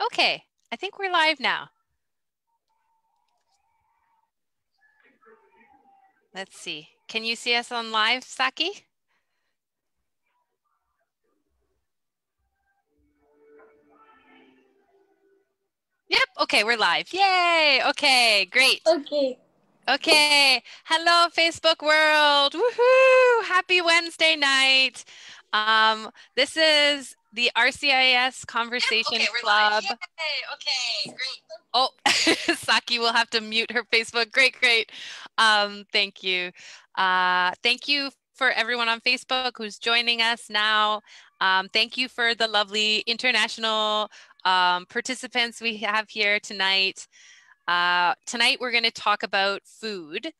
Okay, I think we're live now. Let's see. Can you see us on live, Saki? Yep, okay, we're live. Yay! Okay, great. Okay. Okay, hello Facebook world. Woohoo! Happy Wednesday night. This is the RCIIS Conversation Okay, we're Club. live. Yay. Okay, great. Oh, Saki will have to mute her Facebook. Great, great. Thank you. Thank you for everyone on Facebook who's joining us now. Thank you for the lovely international participants we have here tonight. Tonight we're going to talk about food,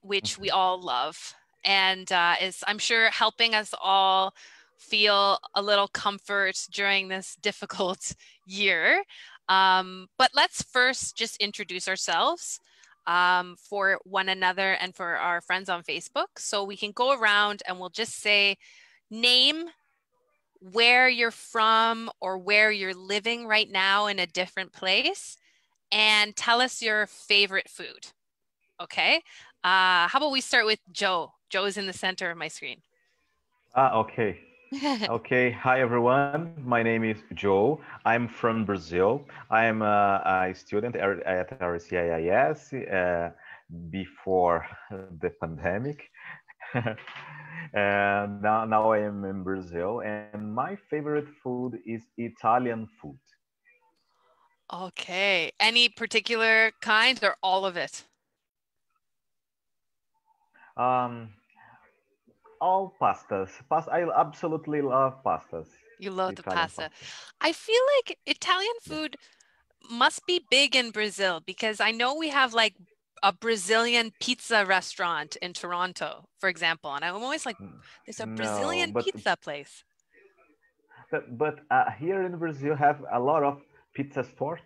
which we all love, and is, I'm sure, helping us all feel a little comfort during this difficult year. But let's first just introduce ourselves for one another and for our friends on Facebook. So we can go around and we'll just say, name where you're from or where you're living right now in a different place, and tell us your favorite food. Okay. How about we start with Joe? Joe is in the center of my screen. Okay. Okay. Hi, everyone. My name is Joe. I'm from Brazil. I'm a student at RCIIS before the pandemic. And now I am in Brazil, and my favorite food is Italian food. Okay. Any particular kind or all of it? Um, all pastas. I absolutely love pastas. You love the Italian pasta. pasta. I feel like Italian Yeah. food must be big in Brazil because I know we have like a Brazilian pizza restaurant in Toronto, for example. And I'm always like, there's a No, Brazilian pizza place. but here in Brazil have a lot of pizza stores.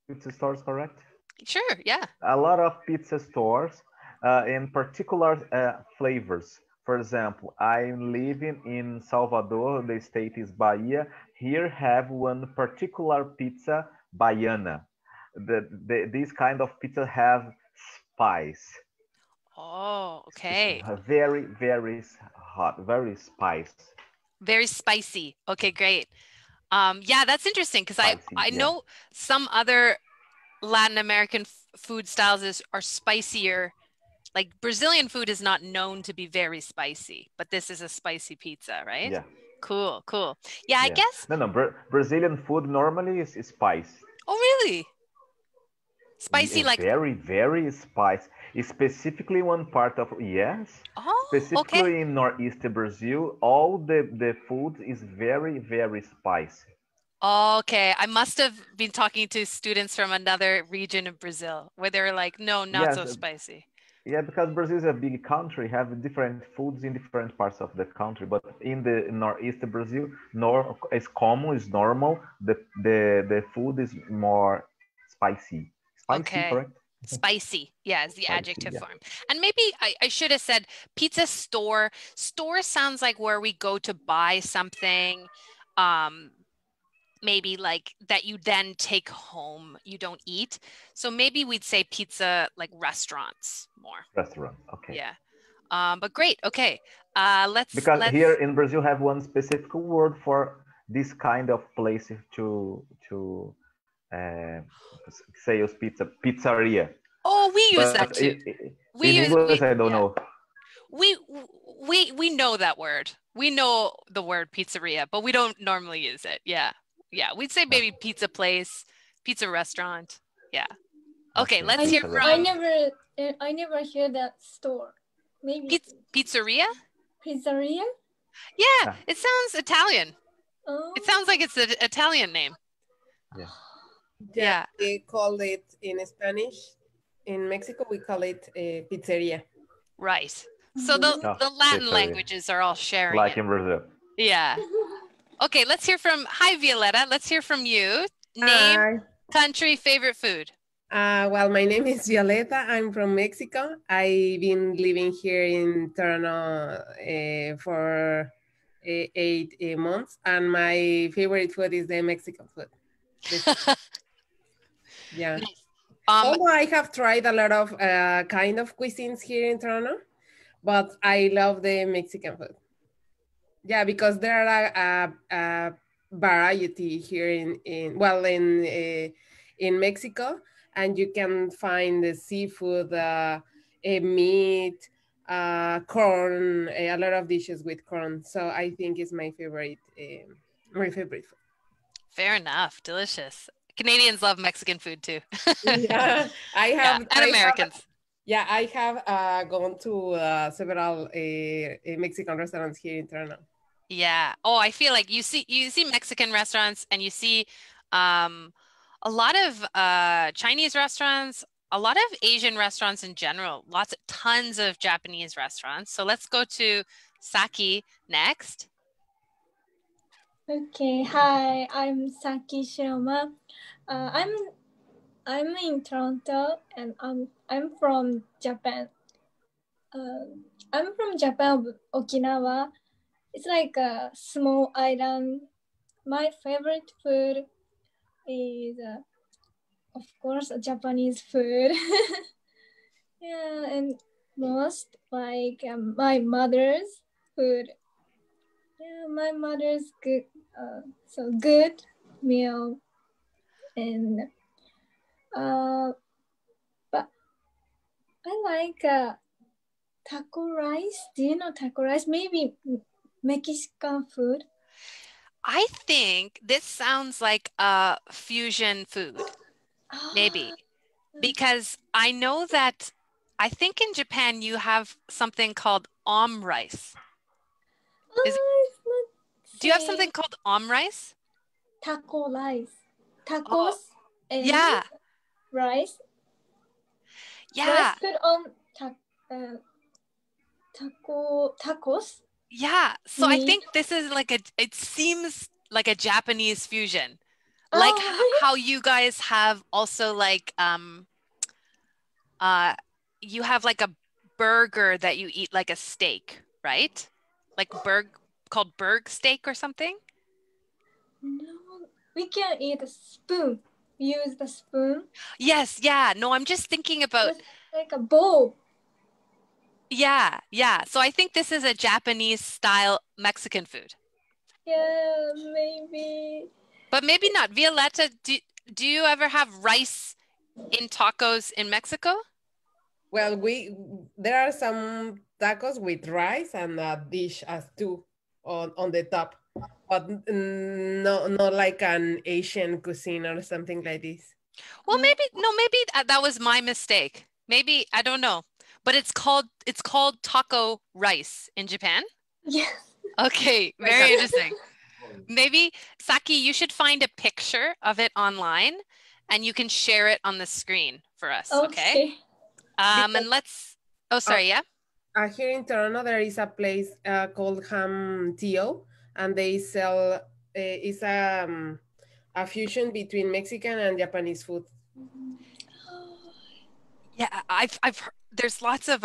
Pizza stores, correct? Sure, yeah. A lot of pizza stores in particular flavors. For example, I'm living in Salvador. The state is Bahia. Here have one particular pizza, baiana. This kind of pizza have spice. Oh, okay. Very, very hot, very spice. Very spicy. Okay, great. Yeah, that's interesting because Spicy, I yeah. know some other Latin American food styles are spicier. Like Brazilian food is not known to be very spicy, but this is a spicy pizza, right? Yeah, Cool, cool. Yeah, I yeah. guess. No, Brazilian food normally is spice. Oh, really? Spicy like, Very, very spicy. Specifically, one part of yes, oh, okay. specifically in northeast Brazil, all the food is very, very spicy. Okay, I must have been talking to students from another region of Brazil where they were like, no, not Yes, so spicy. yeah, because Brazil is a big country, have different foods in different parts of the country. But in the northeast Brazil, is common, is normal. The food is more spicy. Spicy, Okay. correct? Spicy, yeah, is the Spicy, adjective yeah. form. And maybe I should have said pizza store. Store sounds like where we go to buy something, um, maybe like that you then take home, you don't eat. So maybe we'd say pizza like restaurants more. Restaurant, okay. Yeah. But great. Okay. Because here Let's in Brazil have one specific word for this kind of place to uh, sales pizzeria. Oh, we use But that too. We in use English, we I don't yeah. know. We we know that word. We know the word pizzeria, but we don't normally use it. Yeah. Yeah. We'd say No. maybe pizza place, pizza restaurant. Yeah. Okay, Okay, let's hear pizza I restaurant. from never hear that store. Maybe pizzeria. pizzeria. Yeah, Ah, it sounds Italian. Oh. It sounds like it's an Italian name. yeah. Yeah, Yeah. we call it in Spanish. In Mexico, we call it pizzeria. Right. So Oh, the Latin pizzeria. languages are all sharing Like it. in Brazil. Yeah. Okay, let's hear from, hi Violetta, let's hear from you. Name, Hi. country, favorite food. Well, my name is Violeta. I'm from Mexico. I've been living here in Toronto for 8 months, and my favorite food is the Mexican food. Yeah. Nice. Although I have tried a lot of kind of cuisines here in Toronto, but I love the Mexican food. Yeah, because there are a variety here in Mexico, and you can find the seafood, meat, corn, a lot of dishes with corn. So I think it's my favorite food. Fair enough. Delicious. Canadians love Mexican food too. Yeah, And Americans. I have gone to several Mexican restaurants here in Toronto. Yeah. Oh, I feel like you see Mexican restaurants, and you see a lot of Chinese restaurants, a lot of Asian restaurants in general, tons of Japanese restaurants. So let's go to Saki next. Okay, hi, I'm Saki Shiroma. I'm in Toronto, and I'm from Japan. I'm from Japan, Okinawa. It's like a small island. My favorite food is, of course, Japanese food. Yeah, and most like my mother's food. Yeah, my mother's good, so good meal, and but I like taco rice. Do you know taco rice? Maybe Mexican food. I think this sounds like a fusion food, maybe, because I know that I think in Japan you have something called rice. Do you have something called rice? Taco rice. Tacos Oh, and yeah. rice. Yeah. Rice put on tacos. Yeah. So I Meat. think this is it seems like a Japanese fusion. Like how you guys have also you have like a burger that you eat like a steak, right? Like called burg steak or something? No, we can eat a spoon. Use the spoon. Yes, yeah. No, I'm just thinking about It's like a bowl. yeah, yeah. So I think this is a Japanese style Mexican food. Yeah, maybe. But maybe not. Violetta, do you ever have rice in tacos in Mexico? Well, there are some tacos with rice and a dish as two on the top, but no, not like an Asian cuisine or something like this. Well, maybe that was my mistake. Maybe I don't know. But it's called taco rice in Japan. Yes. Okay, very interesting. Maybe Saki, you should find a picture of it online and you can share it on the screen for us, okay? And oh, sorry, yeah? Here in Toronto, there is a place called Ham Tio, and they sell, it's a fusion between Mexican and Japanese food. Yeah, I've heard, there's lots of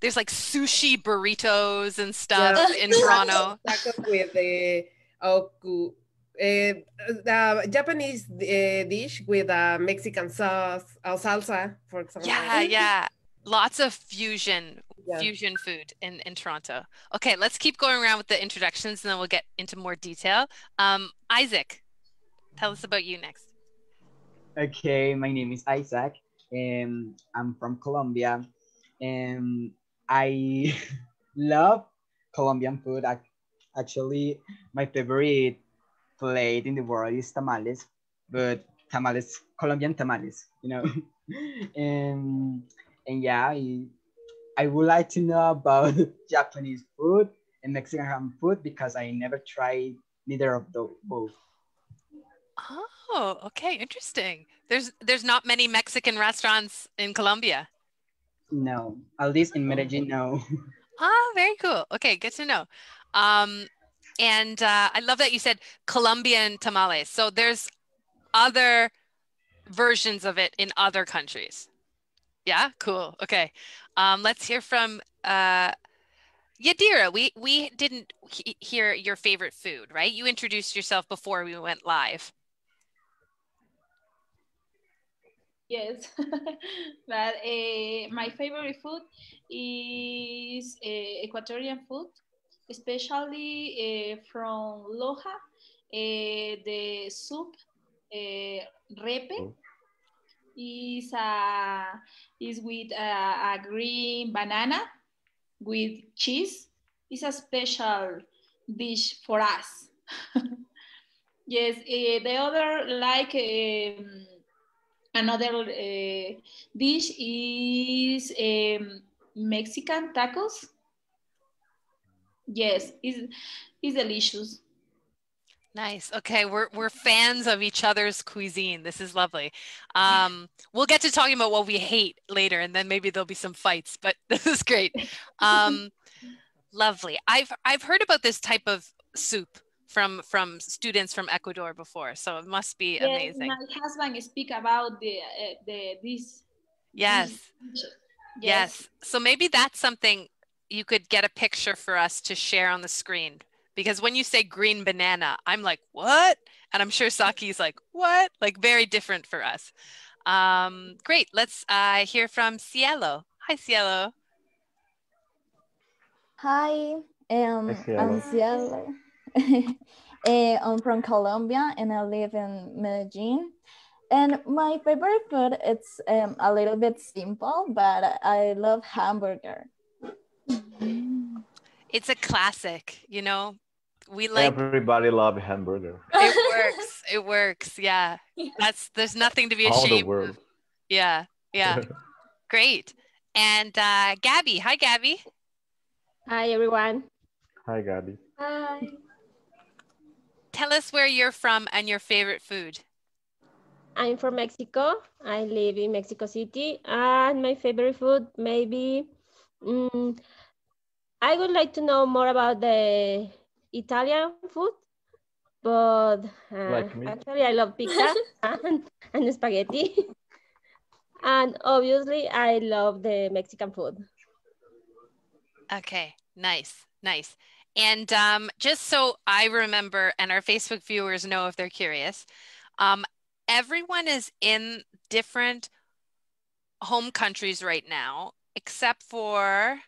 there's like sushi burritos and stuff in Toronto. Tacos with the the Japanese dish with a Mexican sauce or salsa, for example. Yeah. Lots of fusion food in Toronto. Okay, let's keep going around with the introductions and then we'll get into more detail. Isaac, tell us about you next. Okay, my name is Isaac, and I'm from Colombia, and I love Colombian food. Actually, my favorite plate in the world is tamales, but Colombian tamales, and yeah, I would like to know about Japanese food and Mexican food because I never tried neither of those both. Oh, okay, interesting. There's not many Mexican restaurants in Colombia. No, at least in Medellin, no. Very cool. Okay, good to know. And I love that you said Colombian tamales. So there's other versions of it in other countries. Yeah, cool. Okay. Let's hear from Yadira, we didn't hear your favorite food, right? You introduced yourself before we went live. Yes, but my favorite food is Ecuadorian food, especially from Loja. The soup, repe, Oh, is with a green banana with cheese. It's a special dish for us. Yes, the other like another dish is Mexican tacos. Yes, it's delicious. Nice. Okay, we're fans of each other's cuisine. This is lovely. We'll get to talking about what we hate later, and then maybe there'll be some fights, but this is great. Lovely. I've heard about this type of soup from students from Ecuador before, so it must be Yes, amazing. my husband speak about this Yes. dish. Yes. Yes. So maybe that's something you could get a picture for us to share on the screen. Because when you say green banana, I'm like, what? And I'm sure Saki's like, what? Like very different for us. Great. Let's hear from Cielo. Hi, Cielo. Hi, hi, I'm Cielo. Cielo. I'm from Colombia and I live in Medellin. And my favorite food it's a little bit simple, but I love hamburger. It's a classic, you know. We like Everybody love hamburger. it works. It works. Yeah. There's nothing to be All the ashamed world. of. Yeah. Yeah. Great. And Gabby. Hi, Gabby. Hi, everyone. Hi, Gabi. Hi. Tell us where you're from and your favorite food. I'm from Mexico. I live in Mexico City. And my favorite food, maybe, I would like to know more about the Italian food, but Like me? actually I love pizza and spaghetti. And obviously I love the Mexican food. Okay, nice, nice. And just so I remember and our Facebook viewers know if they're curious, everyone is in different home countries right now, except for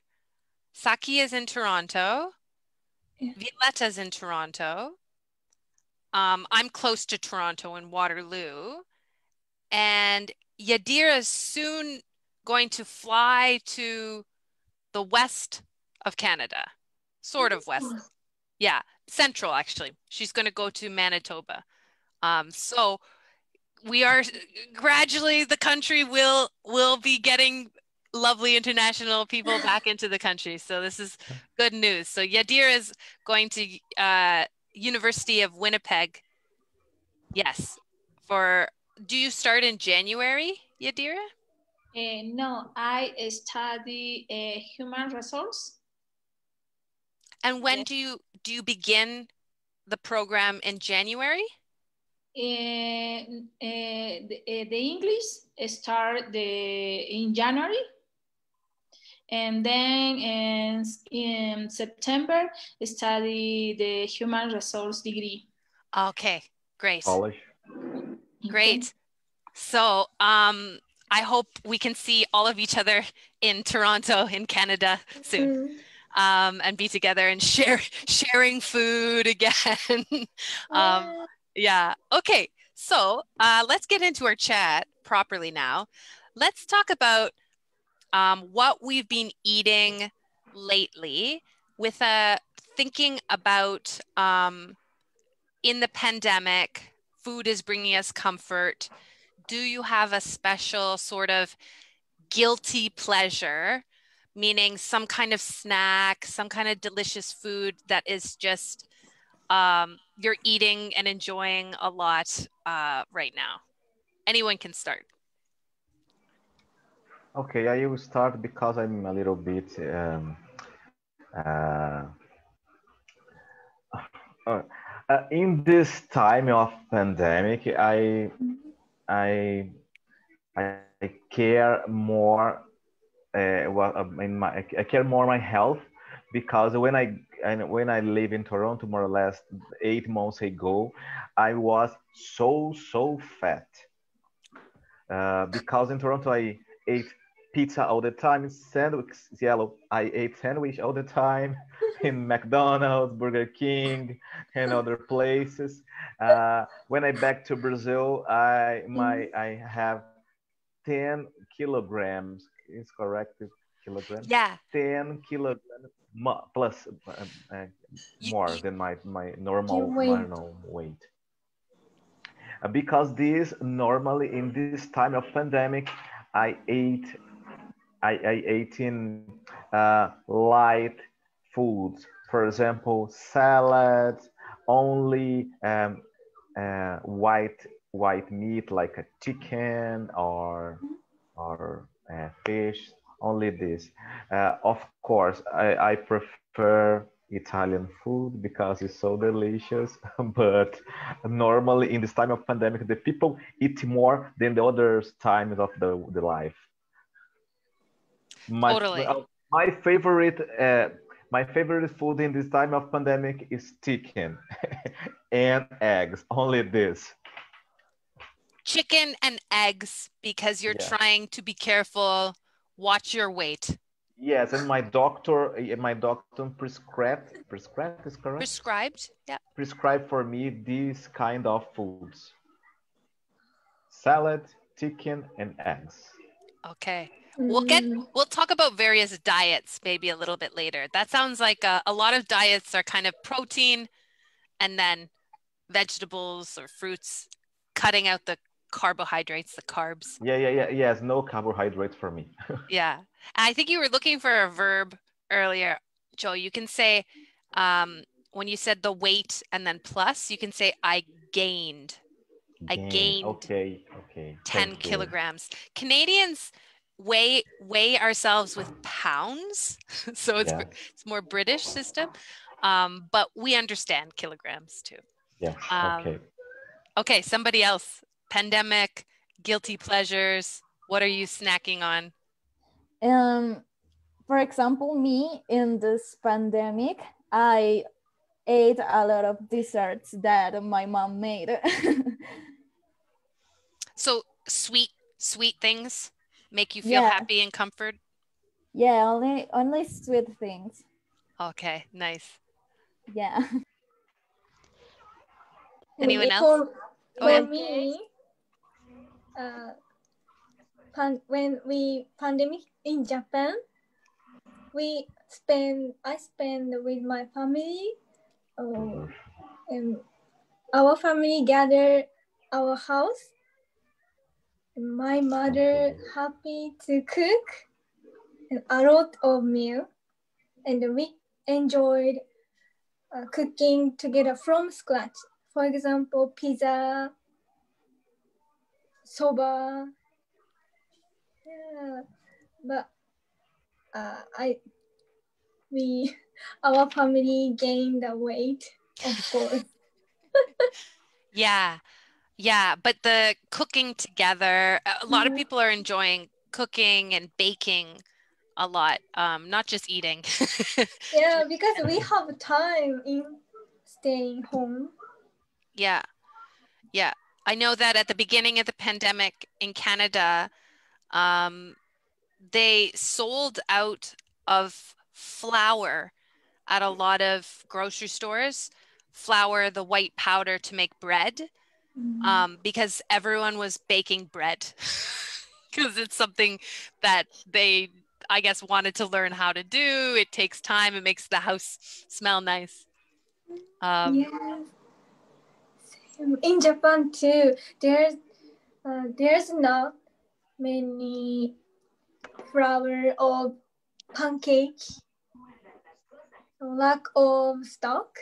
Saki is in Toronto, Yeah. Violetta's in Toronto. I'm close to Toronto in Waterloo, and Yadira's soon going to fly to the west of Canada, sort of west. Yeah, central actually. She's going to go to Manitoba. So we are gradually the country will be getting lovely international people back into the country. So this is good news. So Yadira is going to University of Winnipeg. Yes. Do you start in January, Yadira? No, I study human resource. And when do you begin the program in January? The English start in January, and then in September study the human resource degree. Okay, great. College. Great. So I hope we can see all of each other in Toronto, in Canada soon. And be together and sharing food again. Yeah. Okay. So let's get into our chat properly now. Let's talk about what we've been eating lately with thinking about in the pandemic, food is bringing us comfort. Do you have a special sort of guilty pleasure, meaning some kind of snack, some kind of delicious food that is just you're eating and enjoying a lot right now? Anyone can start. Okay, I will start because I'm a little bit in this time of pandemic. I care more I care more my health because when I live in Toronto, more or less 8 months ago, I was so fat. Because in Toronto I ate pizza all the time, sandwich yellow. I ate sandwich all the time in McDonald's, Burger King, and other places. When I back to Brazil, I have 10 kilograms. Is correct? Kilograms. Yeah. 10 kilograms plus You, more you, than my You wait. normal weight. Because this normally in this time of pandemic, I ate I ate in light foods. For example, salads, only white meat like a chicken or fish. Only this. Of course, I prefer Italian food because it's so delicious. But normally in this time of pandemic, the people eat more than the other times of the life. My totally. my favorite my favorite food in this time of pandemic is chicken and eggs. Only this. Chicken and eggs because you're Yeah. trying to be careful, watch your weight. Yes, and my doctor prescribed is correct. Prescribed? Yeah. Prescribed for me these kind of foods: salad, chicken, and eggs. Okay. Mm, We'll talk about various diets maybe a little bit later. That sounds like a lot of diets are kind of protein and then vegetables or fruits, cutting out the carbohydrates, the carbs. Yes, no carbohydrates for me. Yeah. And I think you were looking for a verb earlier, Joe. You can say, when you said the weight and then plus, you can say, I gained Okay. 10 Thank you. kilograms. Canadians weigh ourselves with pounds, so it's Yeah. more British system, but we understand kilograms too. Yes. Okay. Okay, somebody else. Pandemic, guilty pleasures. What are you snacking on? For example, me in this pandemic, I ate a lot of desserts that my mom made. So sweet things make you feel Yeah, happy and comfort. yeah, only sweet things. Okay, nice. Yeah. Anyone else? For Oh yeah. me, when we pandemic in Japan, I spend with my family. And our family gather our house. My mother happy to cook a lot of meal, and we enjoyed cooking together from scratch. For example, pizza, soba. Yeah, but our family gained the weight, of course. Yeah. Yeah, but the cooking together, a lot of people are enjoying cooking and baking a lot, not just eating. Yeah, because we have time in staying home. Yeah. Yeah. I know that at the beginning of the pandemic in Canada, they sold out of flour at a lot of grocery stores, flour, the white powder to make bread, because everyone was baking bread because it's something that they, I guess, wanted to learn how to do. It takes time. It makes the house smell nice. Yes. In Japan too, there's not many flour or pancake, lack of stock.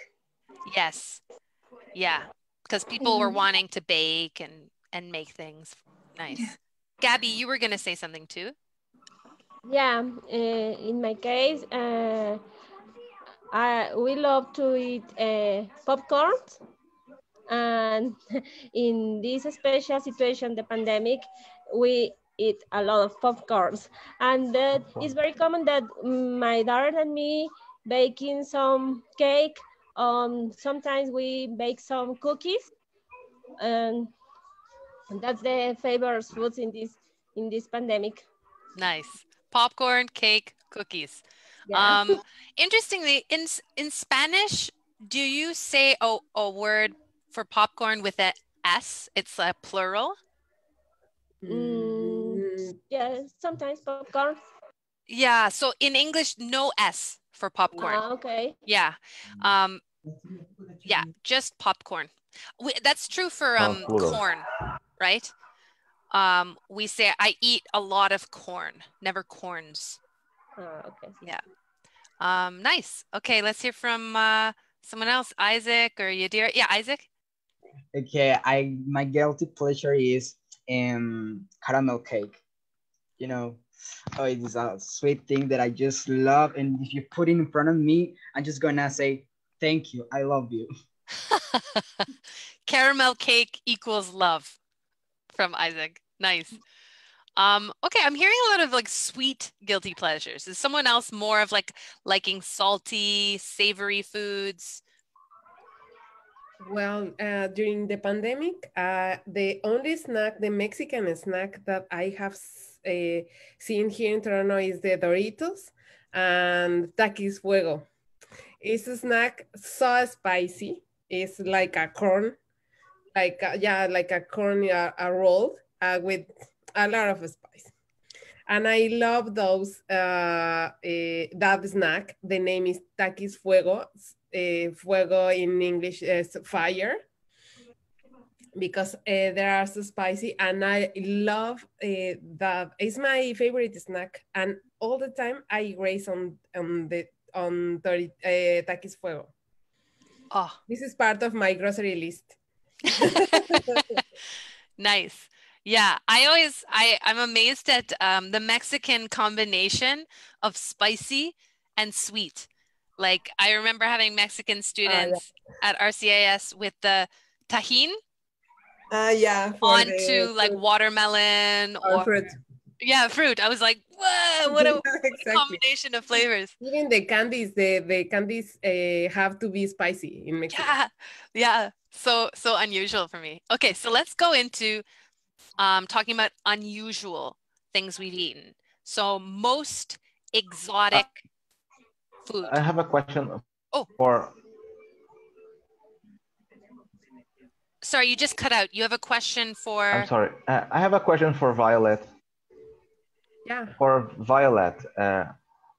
Yes. Yeah. Because people were wanting to bake and make things nice. Gabby, you were going to say something too. Yeah, in my case, we love to eat popcorn. And in this special situation, the pandemic, we eat a lot of popcorns. And it's very common that my daughter and me baking some cake. Sometimes we bake some cookies, and that's the favorite foods in this pandemic. Nice. Popcorn, cake, cookies. Yeah. Interestingly, in Spanish, do you say a word for popcorn with a S? It's a plural? Yeah, sometimes popcorn. Yeah, so in English, no S for popcorn. Okay. Yeah. Yeah, just popcorn. That's true for plural. corn, right? We say I eat a lot of corn, never corns. Okay. Yeah. Nice. Okay, let's hear from someone else, Isaac or Yadira. Yeah, Isaac. Okay, my guilty pleasure is caramel cake. You know, oh, it's a sweet thing that I just love, and if you put it in front of me, I'm just gonna say thank you, I love you. Caramel cake equals love from Isaac. Nice. Okay, I'm hearing a lot of like sweet guilty pleasures. Is someone else more of like liking salty, savory foods? Well, during the pandemic, the only snack, the Mexican snack that I have seen here in Toronto is the Doritos and Takis Fuego. It's a snack so spicy. It's like a corn, like like a corn, a roll with a lot of spice. And I love those, that snack. The name is Takis Fuego. Fuego in English is fire, because they are so spicy, and I love that. It's my favorite snack, and all the time I race on 30 Takis Fuego. Oh, This is part of my grocery list. nice. Yeah, I'm amazed at the Mexican combination of spicy and sweet. Like I remember having Mexican students at RCIIS with the tajin Yeah, onto like watermelon or fruit. Yeah, fruit. I was like, whoa, what a Exactly. combination of flavors. Even the candies, the candies have to be spicy in Mexico. Yeah. So unusual for me. Okay, so let's go into talking about unusual things we've eaten. So most exotic food. I have a question Oh, for. sorry, you just cut out. You have a question for. I'm sorry. I have a question for Violet. Yeah. For Violet,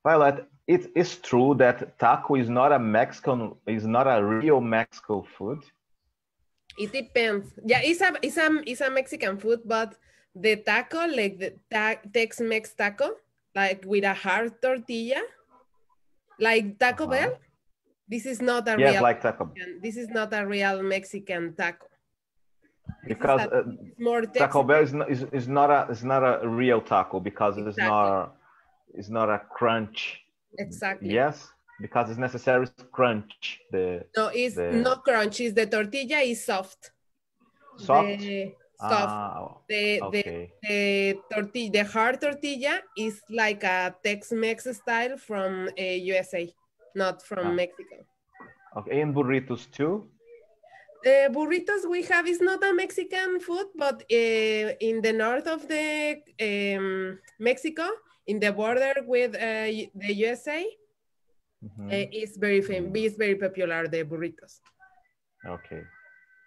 Violet, it is true that taco is not a real Mexican food. It depends. Yeah, it's a Mexican food, but the taco, like the Tex-Mex taco, like with a hard tortilla, like Taco Bell. This is not a real. Like Taco Bell. This is not a real Mexican taco. Because Taco Bell is not a real taco, because it's not a crunch. Exactly. Yes, because it's necessary to crunch the. No, it's not crunch. It's the tortilla is soft. Soft. Soft. The tortilla, the hard tortilla is like a Tex-Mex style from USA, not from Mexico. Okay, and burritos too. Burritos we have is not a Mexican food, but in the north of the Mexico, in the border with the USA, it's very famous. It's very popular, the burritos. Okay,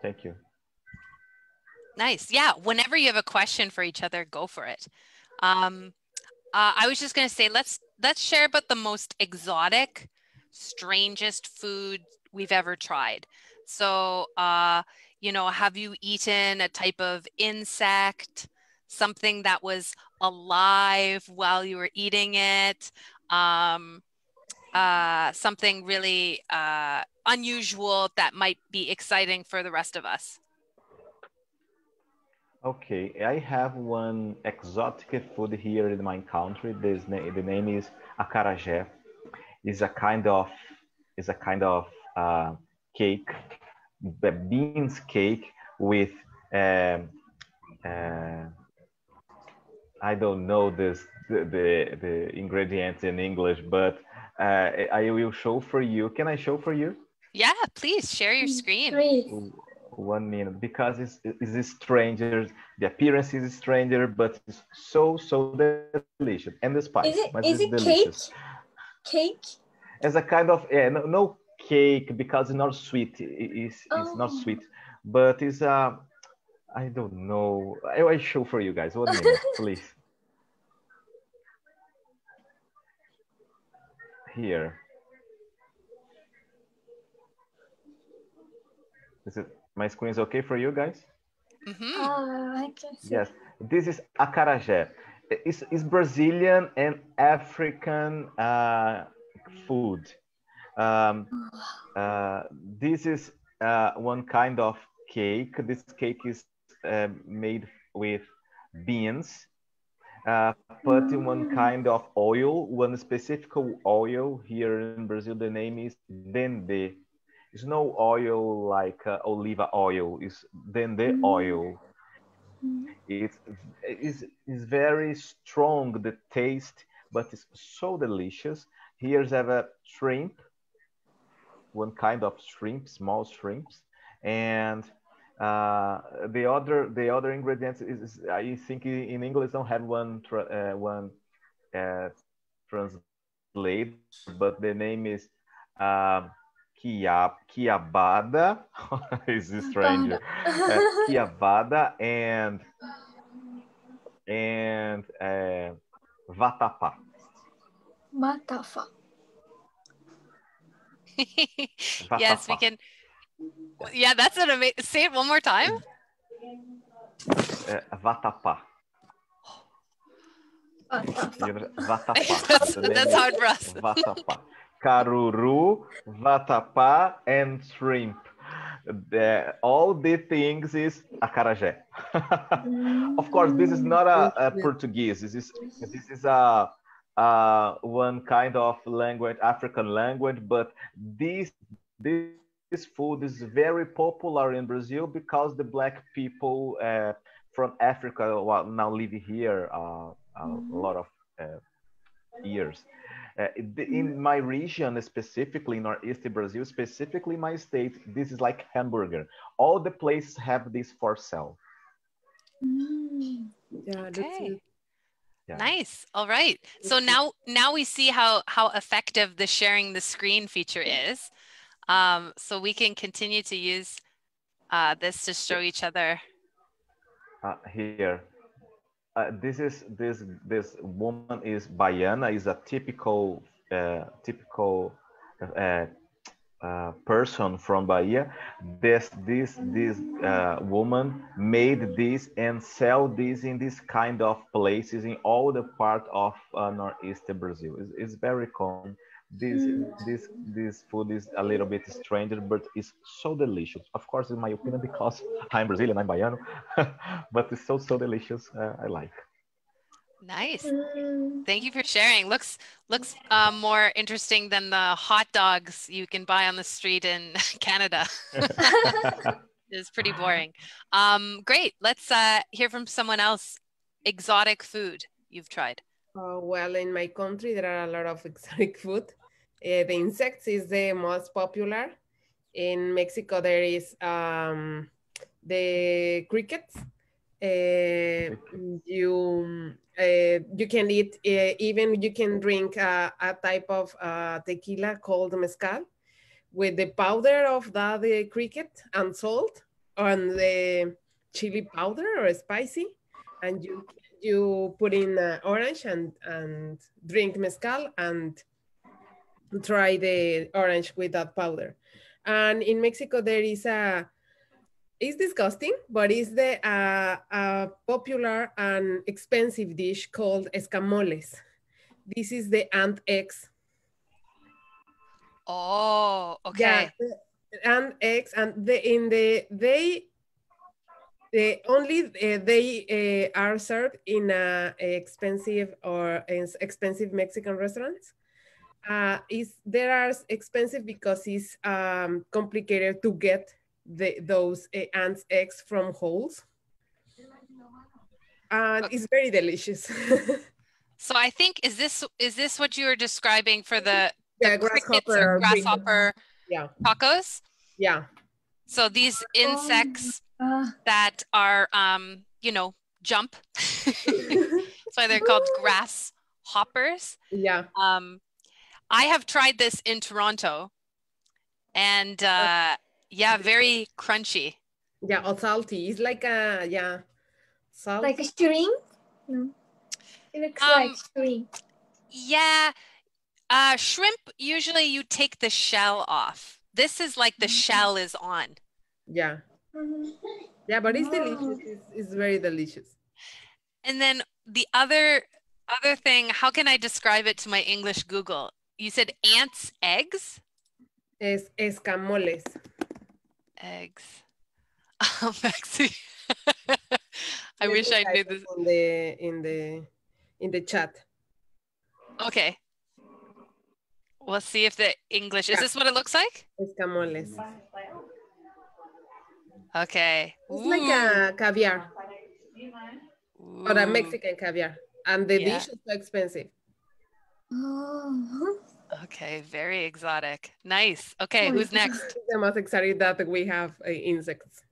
thank you. Nice. Yeah, whenever you have a question for each other, go for it. I was just going to say, let's share about the most exotic, strangest food we've ever tried. So, have you eaten a type of insect, something that was alive while you were eating it, something really unusual that might be exciting for the rest of us? Okay, I have one exotic food here in my country. The name is acarajé. It's a kind of cake, the beans cake with I don't know the ingredients in English, but I will show for you. Can I show for you? Yeah, please share your screen. Please. 1 minute, because it's stranger. The appearance is stranger, but it's so delicious, and the spice, but Is it's it delicious. Cake? As a kind of no cake, because it's not sweet. It's not sweet, but it's I don't know. I will show for you guys. 1 minute, please. Here. Is it my screen is okay for you guys? I can see. Yes, this is acarajé. It's Brazilian and African food. This is one kind of cake. This cake is made with beans, put in one kind of oil, one specific oil. Here in Brazil, the name is dendê. It's no oil like olive oil. It's dendê oil. It's very strong, the taste, but it's so delicious. Here's have a shrimp, one kind of shrimp, small shrimps, and the other ingredients is I think in English don't have one translate, but the name is quiabada. Is a stranger. Quiabada and vatapá. Matafa. Yes, we can. Yeah, that's an amazing. Say it one more time. Vatapá. Vatapá. That's hard for us. Vatapá. Caruru, vatapá, and shrimp. All the things is acarajé. Of course, this is not a Portuguese. This is a one kind of language, African language, but this food is very popular in Brazil because the black people from Africa now live here a lot of years. In my region, specifically Northeast Brazil, specifically my state, this is like hamburger. All the places have this for sale. Yeah, Okay. Yeah. Nice. All right. So now we see how effective the sharing the screen feature is. So we can continue to use this to show each other. Here. This woman is Baiana, is a typical person from Bahia. This woman made this and sell this in this kind of places in all the part of Northeast Brazil. It's very common. This food is a little bit stranger, but it's so delicious. Of course, in my opinion, because I'm Brazilian, I'm Baiano, but it's so delicious. I like. Nice. Thank you for sharing. Looks more interesting than the hot dogs you can buy on the street in Canada. It's pretty boring. Great. Let's hear from someone else. Exotic food you've tried. Well, in my country, there are a lot of exotic food. The insects is the most popular. In Mexico, there is the crickets. You can eat, even you can drink a type of tequila called mezcal with the powder of the cricket and salt and the chili powder or spicy, and you put in orange and drink mezcal and try the orange with that powder. And in Mexico, there is it's disgusting, but it's the popular and expensive dish called escamoles. This is the ant eggs. Oh, okay. Yeah, ant eggs, and they are served in expensive Mexican restaurants. They are expensive because it's complicated to get those ants eggs from holes, and it's very delicious. So I think is this what you were describing for the Yeah, crickets or grasshopper. grasshopper Yeah. tacos. Yeah. So these insects Uh, that are, you know, jump. That's why they're called grasshoppers. Yeah. I have tried this in Toronto, and yeah, very crunchy. Yeah, or salty. It's like a salty. like a shrimp? No. It looks like shrimp. Yeah, shrimp, usually you take the shell off. This is like the shell is on. Yeah. Mhm. Yeah, but it's Oh. delicious. It's very delicious. And then the other thing, how can I describe it to my English Google? You said ants' eggs? Escamoles. Eggs. Maxi. I wish Let I me knew type this. it in the chat. Okay. We'll see if the English, is Yeah. this what it looks like? Escamoles. Okay. It's like a caviar, or a Ooh. Mexican caviar. And the Yeah. dish is so expensive. Oh. Okay, very exotic. Nice. Okay, who's next? It's the most excited that we have insects.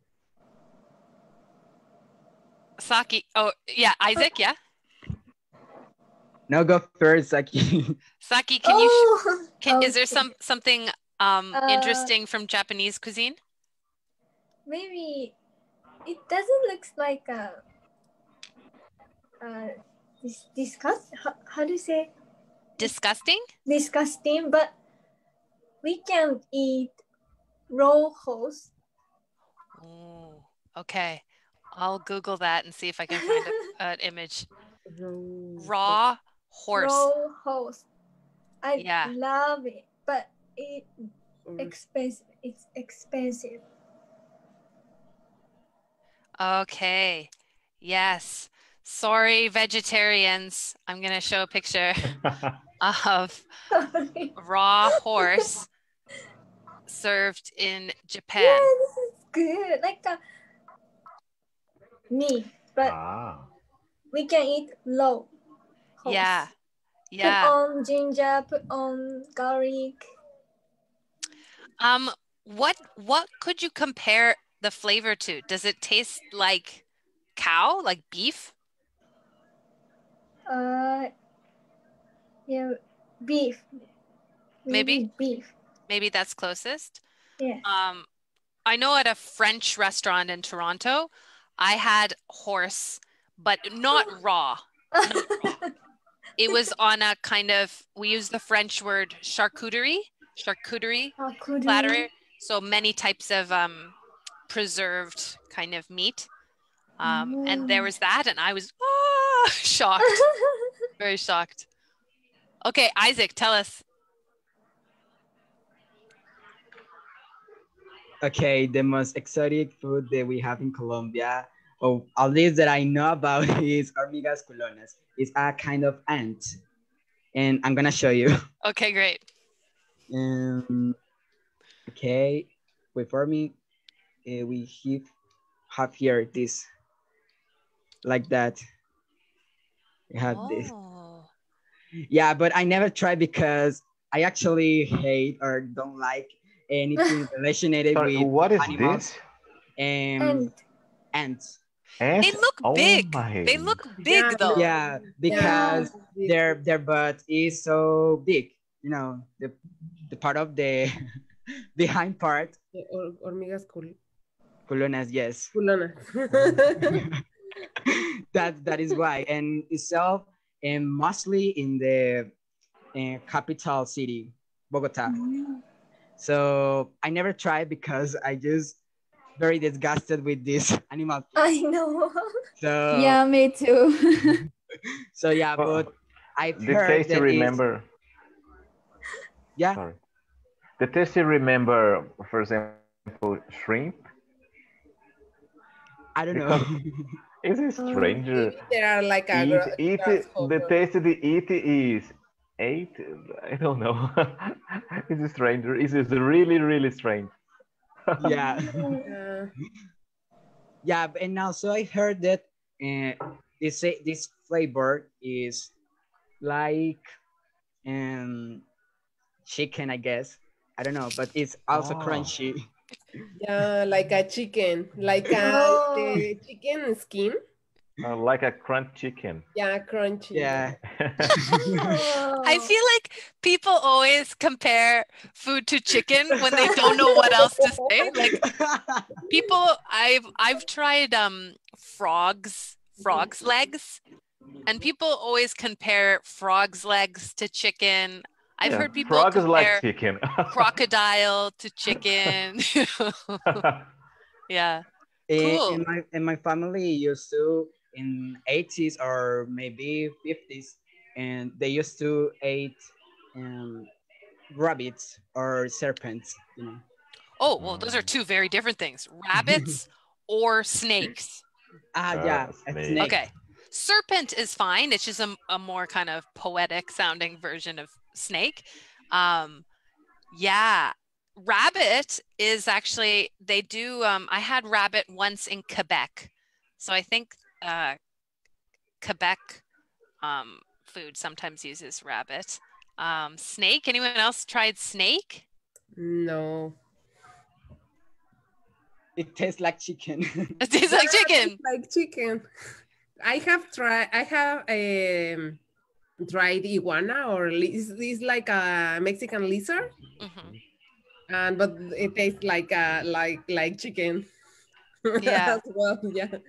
Saki. Oh, yeah, Isaac, yeah? No, go first, Saki. Saki, can you Oh. is there Okay. something interesting from Japanese cuisine? Maybe it doesn't look like a disgust. How do you say Disgusting? disgusting? But we can eat raw horse. Oh, okay. I'll Google that and see if I can find an image. Raw horse. Raw horse. I Yeah. love it, but it's expensive. It's expensive. Okay. Yes. Sorry, vegetarians. I'm going to show a picture of raw horse served in Japan. Yeah, this is good. Like a meat, but we can eat raw horse. Yeah. Put Yeah. on ginger, put on garlic. What could you compare the flavor to? Does it taste like cow, like beef? Yeah, beef. Maybe beef. Maybe that's closest. Yes. I know at a French restaurant in Toronto, I had horse, but not raw. Not raw. It was on a kind of, we use the French word charcuterie platter. So many types of preserved kind of meat. And there was that, and I was shocked, very shocked. Okay, Isaac, tell us. Okay, the most exotic food that we have in Colombia, or at least that I know about, is hormigas culonas. It's a kind of ant, and I'm gonna show you. Okay, great. Okay, wait for me. We have here this, like that. We have this. Yeah, but I never tried because I actually hate or don't like anything related with what is animals. this? Ants. They look big. They look big though. Yeah, because their butt is so big. You know, the part of the behind part. Hormigas culonas, yes. Culonas. that is why, and itself, and mostly in the capital city, Bogota. So I never tried because I just very disgusted with this animal. I know. So yeah, me too. So yeah, but I've the heard tasty that remember. Yeah. Sorry. The tasty remember, for example, shrimp. I don't know. It's a stranger. There are like a the taste they eat is 8. I don't know. It's a stranger. It's really, really strange. Yeah. Yeah, and also I heard that this flavor is like chicken, I guess. I don't know, but it's also Oh. crunchy. Yeah, like a chicken, like Oh. the chicken skin. Like a crunch chicken. Yeah, crunchy. Yeah. I feel like people always compare food to chicken when they don't know what else to say. Like people, I've tried frogs legs, and people always compare frogs legs to chicken. I've Yeah, heard people frogs like compare chicken. crocodile to chicken. Yeah, cool. In my family used to in 80s or maybe 50s, and they used to eat rabbits or serpents, you know. Oh, well, those are two very different things. Rabbits or snakes. Yeah, a Snake. snake. Okay. Serpent is fine. It's just a more kind of poetic sounding version of snake. Yeah. Rabbit is actually, they do, I had rabbit once in Quebec. So I think Quebec food sometimes uses rabbit. Snake, anyone else tried snake? No. It tastes like chicken. It tastes like chicken. Like chicken. I have tried iguana, or it's like a Mexican lizard, Mhm. but it tastes like chicken. Yeah. As well, yeah.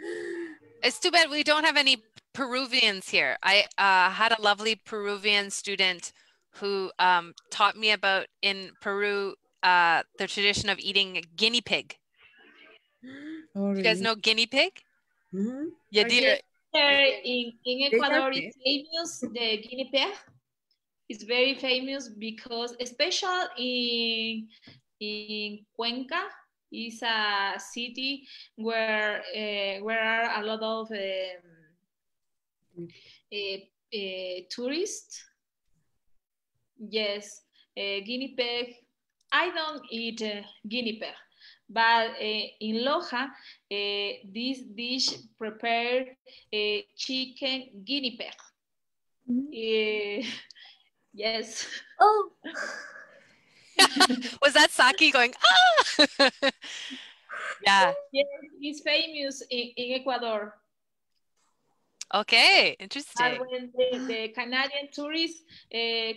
It's too bad we don't have any Peruvians here. I had a lovely Peruvian student who taught me about in Peru the tradition of eating guinea pig. Oh, Do you guys really? know guinea pig? Mhm. Yadira, In Ecuador, They it's famous, the guinea pig is very famous because especially in Cuenca is a city where are a lot of tourists. Yes, guinea pig. I don't eat guinea pig, but in Loja, this dish prepared chicken guinea pig. Yes. Oh. was that Saki going, ah? Yeah. Yes, it's famous in Ecuador. Okay, And interesting. when the Canadian tourists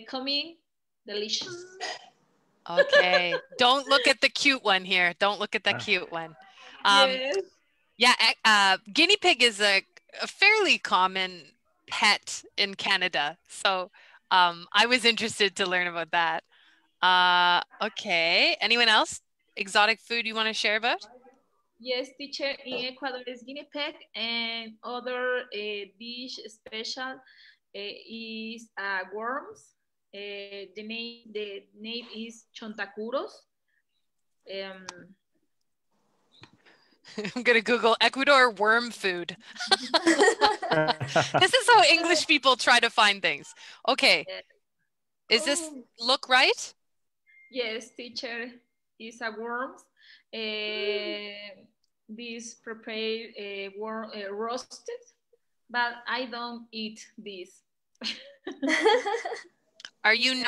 come in, delicious. Okay, don't look at the cute one here. Don't look at the cute one. Yes. Yeah, guinea pig is a fairly common pet in Canada. So I was interested to learn about that. Okay, anyone else? Exotic food you want to share about? Yes, teacher, in Ecuador is guinea pig, and other dish special is worms. The name is chontacuros. I'm gonna Google Ecuador worm food. This is how English people try to find things. Okay, is this look right? Yes, teacher, is a worms. This prepared worm roasted, but I don't eat this. Are you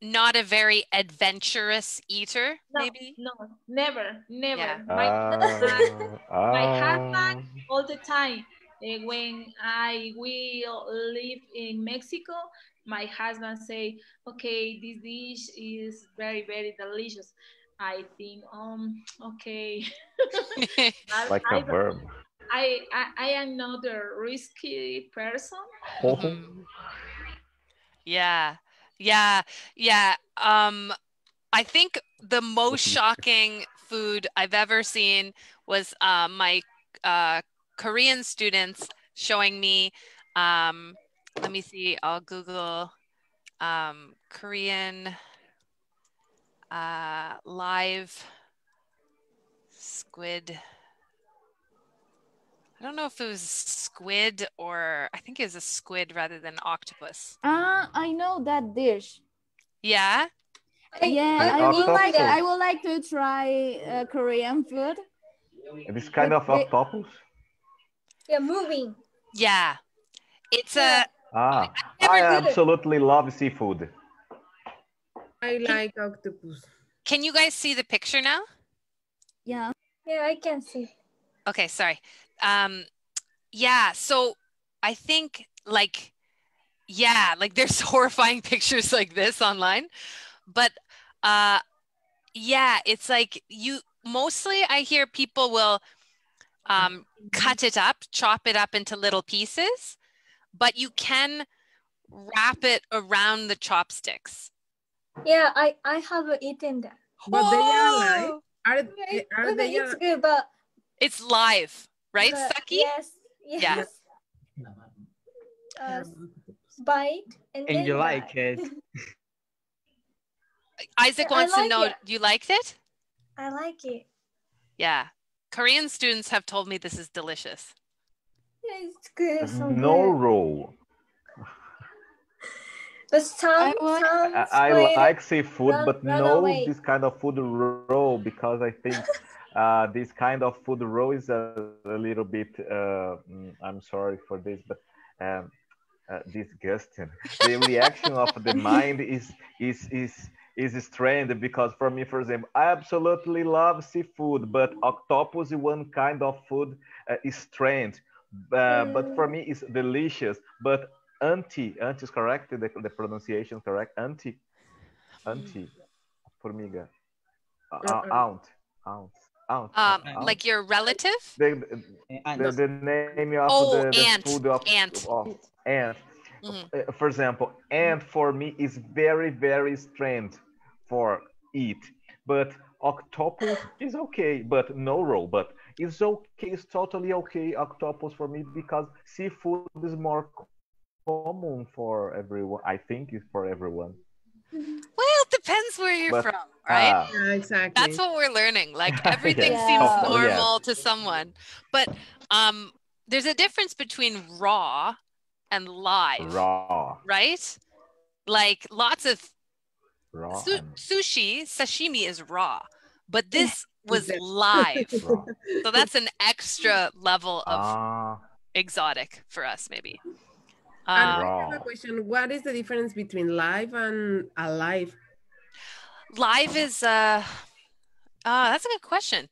not a very adventurous eater? Maybe. No, never. Yeah. My husband all the time. When I will live in Mexico, my husband say, "Okay, this dish is very, very delicious." I think, okay. Like a verb. I am not a risky person. Yeah. I think the most shocking food I've ever seen was my Korean students showing me. Let me see. I'll Google Korean live squid. I don't know if it was squid or I think it was a squid rather than octopus. I know that dish. Yeah. Yeah, I would like to try Korean food. This kind of octopus? Yeah, moving. Yeah. It's a I absolutely love seafood. I like octopus. Can you guys see the picture now? Yeah. Yeah, I can see. Okay, sorry. Yeah, so I think like, yeah, like there's horrifying pictures like this online, but yeah, it's like mostly I hear people will cut it up, chop it up into little pieces, but you can wrap it around the chopsticks. Yeah, I have eaten that. But they are alive. Are they It's good, but it's live, right, but Saki? yes. Yeah. Bite and then you die. like it. Isaac I wants to like know, it. you liked it? I like it. Yeah. Korean students have told me this is delicious. Yeah, it's good. So No good. roll. But some I squid like seafood, but run no away. this kind of food roll because I think this kind of food roll is a little bit. I'm sorry for this, but disgusting. The reaction of the mind is strange because for me, for example, I absolutely love seafood, but octopus is one kind of food is strange. But for me, it's delicious. But anti is correct. The pronunciation correct. Anti, formiga, aunt. Like your relative? The name of Oh, the ant. food of ant. For example, ant for me is very, very strange for eat. But octopus is okay, but no roll. But it's okay, it's totally okay, octopus for me because seafood is more common for everyone. I think it's for everyone. Well, it depends where you're from, right? Yeah, exactly. That's what we're learning. Like everything Yes, seems totally, yes. normal to someone. But there's a difference between raw and live. Raw. Right? Like lots of Raw sushi, sashimi is raw, but this was live. raw. So that's an extra level of Ah, exotic for us, maybe. And I have a raw. question. What is the difference between live and alive? Live is that's a good question.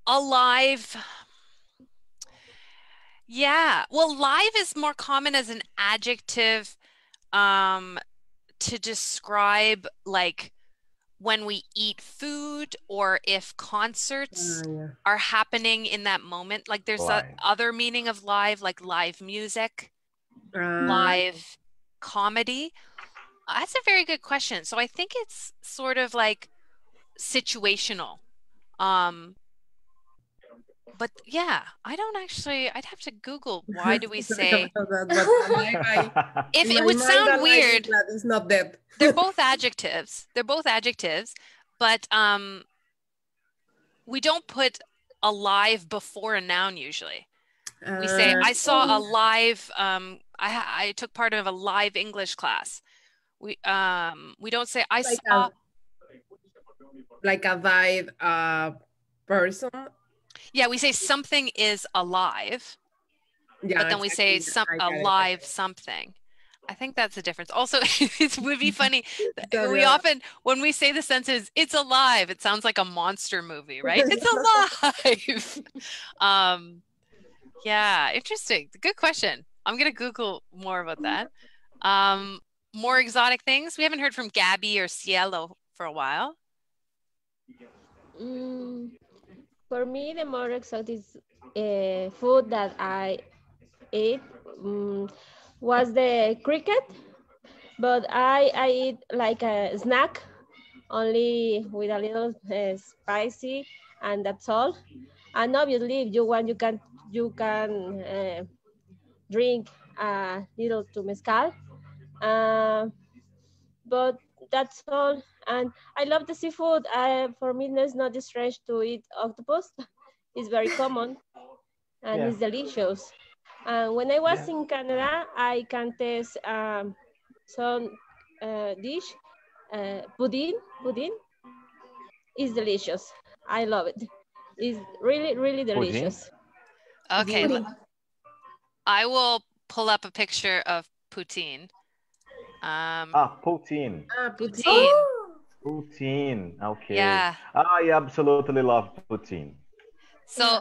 Alive. Yeah. Well, live is more common as an adjective to describe like when we eat food or if concerts are happening in that moment. Like there's other meaning of live, like live music, live comedy. That's a very good question. So I think it's sort of like situational. But yeah, I don't actually, I'd have to Google why do we say if it would sound weird. It's not that. They're both adjectives. They're both adjectives, but we don't put alive before a noun usually. We say I saw a live I took part of a live English class. We don't say I saw like a died person. Yeah, we say something is alive. Yeah, but then we say alive something. I think that's the difference. Also, it would be funny. We often, when we say the sentence, it's alive, it sounds like a monster movie, right? It's alive. Yeah, interesting. Good question. I'm going to Google more about that. More exotic things. We haven't heard from Gabby or Cielo for a while. For me, the more exotic food that I ate was the cricket, but I eat like a snack, only with a little spicy, and that's all. And obviously, if you want, you can drink a little to mezcal, but that's all. And I love the seafood. For me, it's not strange to eat octopus. It's very common, and it's delicious. And when I was in Canada, I can taste some dish, pudding. Pudding is delicious. I love it. It's really, really delicious. Okay, I will pull up a picture of poutine. Poutine. Poutine. Oh, Poutine. Okay. Yeah. I absolutely love poutine. So yeah.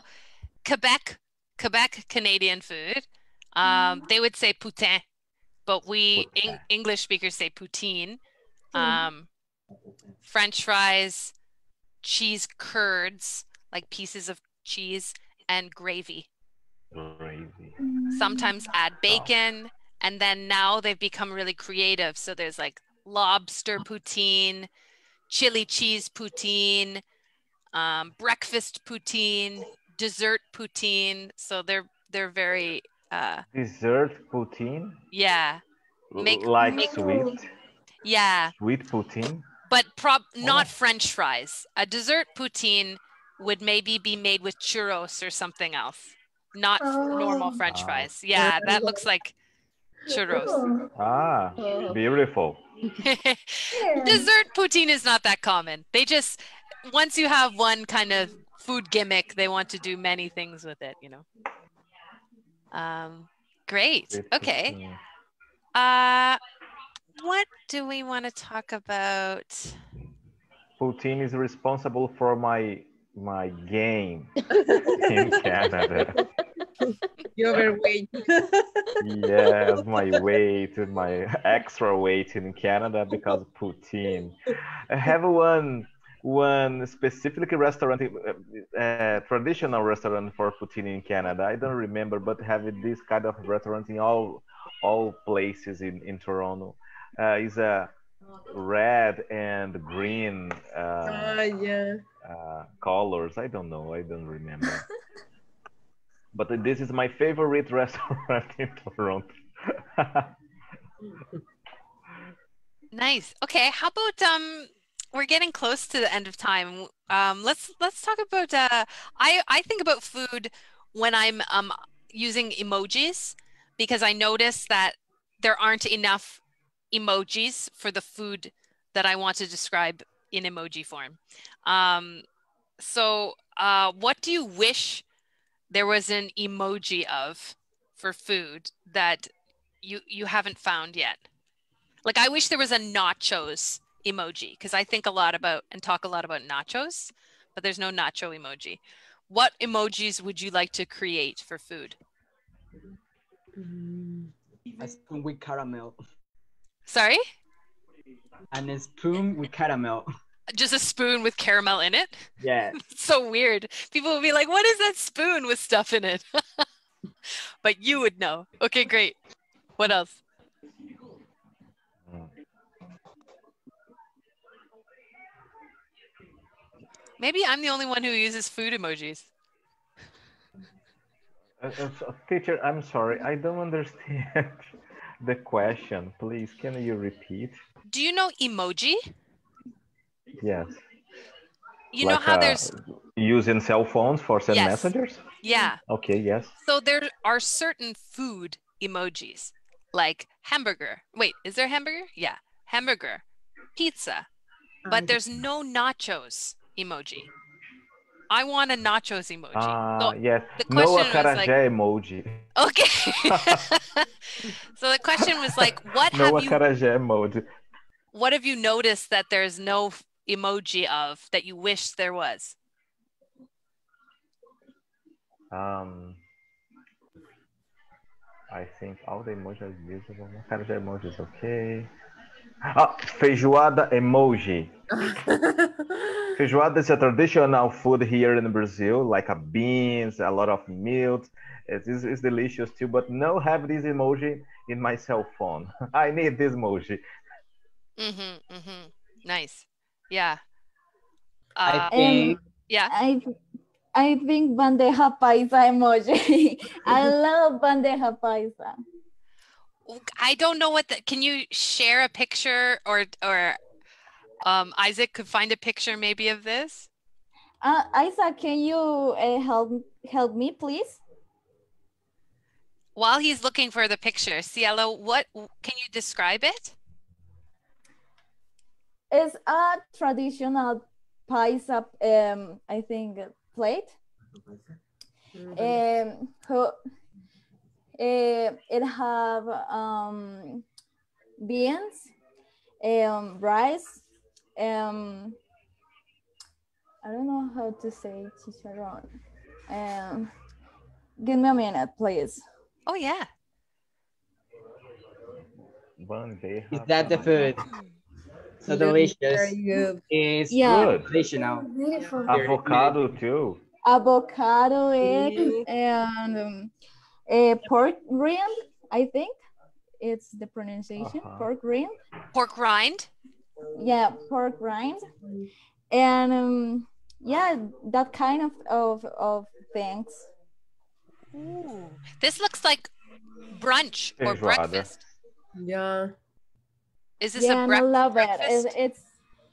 Quebec Canadian food, they would say poutine, but we Poutine. English speakers say poutine. Mm. French fries, cheese curds, like pieces of cheese, and gravy. Gravy. Sometimes add Wow. bacon, and then now they've become really creative. So there's like lobster poutine, chili cheese poutine, breakfast poutine, dessert poutine. So they're very Dessert poutine? yeah. Make Like Oh. sweet? yeah, Sweet poutine? but not Oh. French fries. A dessert poutine would maybe be made with churros or something else, not normal Oh. French Ah. fries. Yeah, that looks like churros. Oh. Ah, Oh. beautiful. Yeah. Dessert poutine is not that common. They just, once you have one kind of food gimmick, they want to do many things with it, you know. Great. Sweet Okay. poutine. What do we want to talk about? Poutine is responsible for my gain in Canada. You overweight. Yes, my weight, my extra weight in Canada because poutine. I have one specific restaurant, traditional restaurant for poutine in Canada. I don't remember, but have this kind of restaurant in all places in Toronto. Is a red and green Yeah. colors. I don't know. I don't remember. But this is my favorite restaurant in Toronto. Nice. Okay, how about we're getting close to the end of time. Let's talk about I think about food when I'm using emojis because I notice that there aren't enough emojis for the food that I want to describe in emoji form. So what do you wish there was an emoji of for food that you haven't found yet? Like I wish there was a nachos emoji because I think a lot about and talk a lot about nachos, but there's no nacho emoji. What emojis would you like to create for food? A spoon with caramel. Sorry? And a spoon with caramel. Just a spoon with caramel in it? Yeah. So weird. People will be like, what is that spoon with stuff in it? But you would know. Okay, great. What else? Maybe I'm the only one who uses food emojis. Teacher, I'm sorry, I don't understand the question. Please, can you repeat? Do you know emoji? Yes. You Like know how there's using cell phones for send yes. messengers? Yeah. Okay, yes. So there are certain food emojis like hamburger. Wait, is there hamburger? Yeah. Hamburger, pizza, but there's no nachos emoji. I want a nachos emoji. So Yes. the No question was like, acarajé emoji. okay. So the question was like, No acarajé emoji. what have you noticed that there's no emoji of that you wish there was? I think all the emojis are visible. Acarajé emoji is okay. Feijoada emoji. Feijoada is a traditional food here in Brazil, like a beans, a lot of meat. It's delicious too, but no have this emoji in my cell phone. I need this emoji. Nice. Yeah. I think yeah. I think bandeja paisa emoji. I love bandeja paisa. I don't know can you share a picture or Isaac could find a picture maybe of this? Isaac, can you help me, please? While he's looking for the picture, Cielo, what can you describe it? It's a traditional paisa, I think, plate. It have beans, rice, I don't know how to say chicharrón. Give me a minute, please. Oh, yeah. Is that the food? So Yes, delicious. very good. It's Yeah. Good. traditional. Beautiful. Avocado too. Avocado is Yes. and pork rind, I think it's the pronunciation. Pork rind. Pork rind. Yeah, pork rind. And yeah, that kind of things. Ooh. This looks like brunch or Feijoada. breakfast. Yeah. Is this Yeah, a and I love it. breakfast?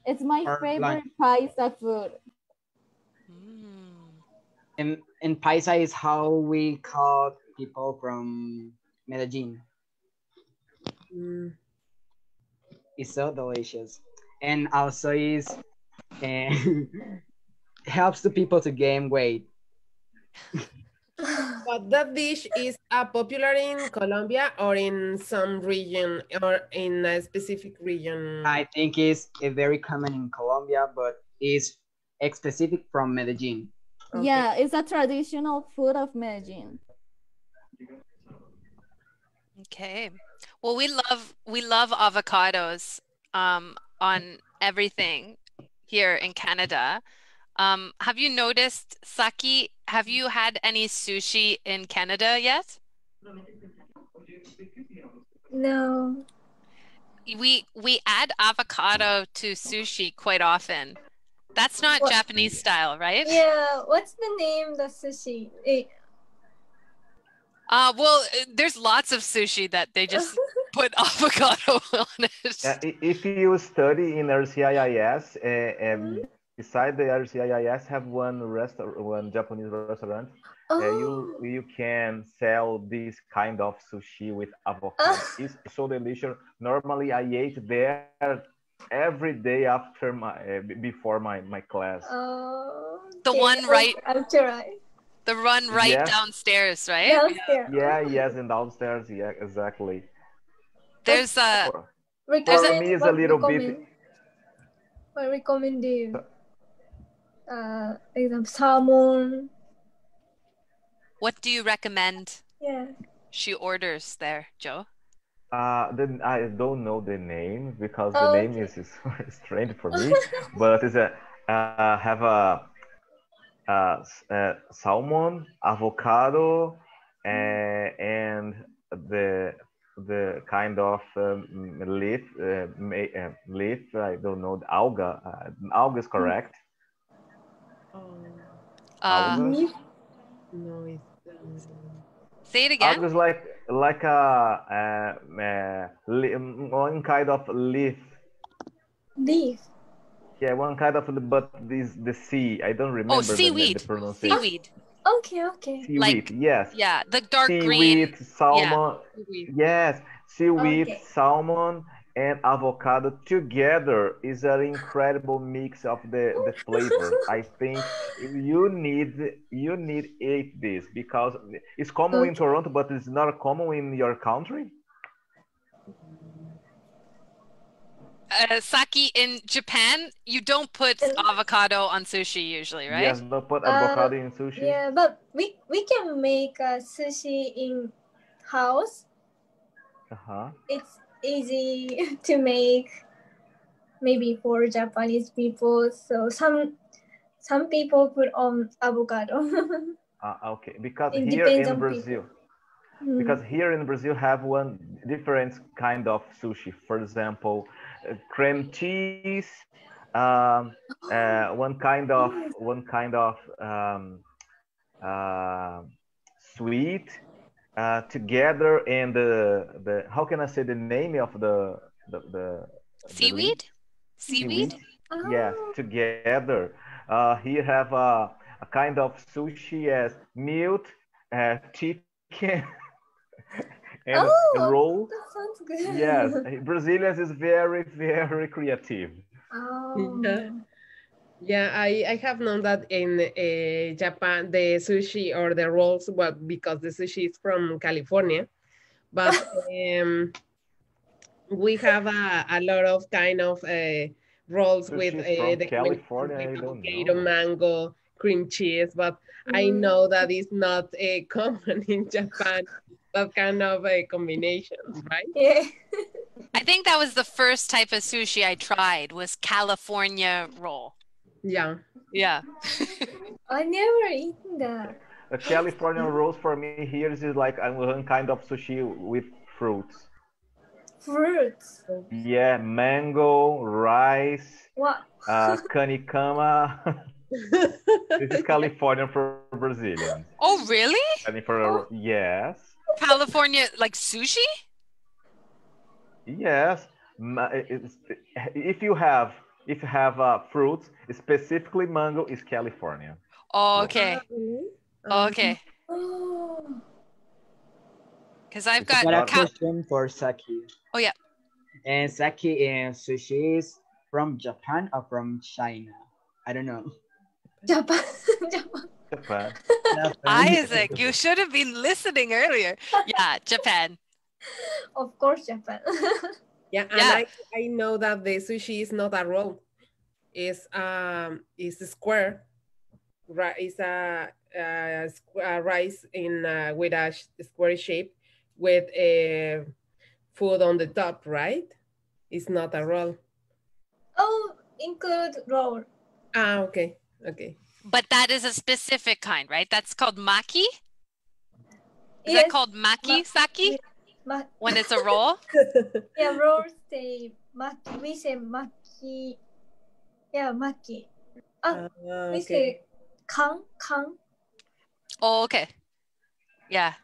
It's my Or favorite lunch. paisa food. And paisa is how we call people from Medellin. Mm. It's so delicious. And also is helps the people to gain weight. But that dish is popular in Colombia or in some region or in a specific region? I think it's very common in Colombia, but is specific from Medellin. Okay. Yeah, it's a traditional food of Medellin. Okay. Well, we love avocados on everything here in Canada. Have you noticed, Saki, have you had any sushi in Canada yet? No. We add avocado to sushi quite often. That's not What? Japanese style, right? Yeah, what's the name, the sushi? Well, there's lots of sushi that they just put avocado on it. If you study in RCIIS, Mhm. beside the RCIIS have one Japanese restaurant. You can sell this kind of sushi with avocado. It's so delicious. Normally, I ate there every day after before my class. The Okay, one right, I'll try. the one right Yes. downstairs, right? Downstairs. Yes, and downstairs. Yeah, exactly. There's a For Recommend, me, it's a little bit. What recommend you? Example, salmon. What do you recommend Yeah. she orders there, Joe? Then I don't know the name because the Oh, name okay. is strange for me. But it's a have salmon, avocado, and the kind of leaf leaf. I don't know, the alga. Alga is correct. Alga. Beef. No, it's Say it again. Alga is like one kind of leaf. Beef. Yeah, one kind of, but this the sea. I don't Oh, remember the seaweed. pronunciation. Seaweed. Okay. Seaweed, Like, yes. yeah, the dark Seaweed, green. salmon, seaweed. yes. Seaweed, Okay. salmon, and avocado together is an incredible mix of the flavors. I think you need eat this because it's common in Okay. Toronto, but it's not common in your country. Saki, in Japan, you don't put And, avocado on sushi usually, right? Yes, no put avocado in sushi. yeah, but we can make sushi in house. Uh-huh. It's easy to make, maybe for Japanese people. So some people put on avocado. Okay, because It here depends in on Brazil, people. because here in Brazil have one different kind of sushi. For example, cream cheese, um, one kind of uh, sweet together, and the how can I say the name of the leaf? Seaweed? Seaweed? Yes, Oh. together. Here have a kind of sushi as meat, chicken, and roll. That sounds good. Yes, Brazilians is very creative. Oh. Yeah, I have known that in Japan, the sushi or the rolls, well, because the sushi is from California, but we have a lot of kind of rolls with Sushi is from the California. combination I with don't avocado, know. mango, cream cheese, but I know that is not common in Japan, that kind of combinations, right? Yeah. I think that was the first type of sushi I tried was California roll. Yeah. Yeah. I never eaten that. The California rolls for me here is like one kind of sushi with fruits. Fruits. Yeah, mango, rice, What? canicama. This is California for Brazilians. Oh, really? Oh. Yes, California, like sushi? yes. If you have fruits, specifically mango is California. Oh, roll. okay. Really? Okay. Oh. Because I've It's I got got a not. question for Saki. Oh, yeah. And Saki and sushi is from Japan or from China? I don't know. Japan. Japan. Japan. Japan. Isaac, you should have been listening earlier. Yeah, Japan. Of course, Japan. Yeah, and Yeah. I know that the sushi is not a roll. It's square. It's a rice in with a square shape with a food on the top, right? It's not a roll. Oh, include roll. Ah, okay, okay. But that is a specific kind, right? That's called maki? Is Yes. that called maki saki when it's a roll? Yeah, rolls say maki. We say maki. Yeah, maki. We say kan. Oh, okay. Yeah.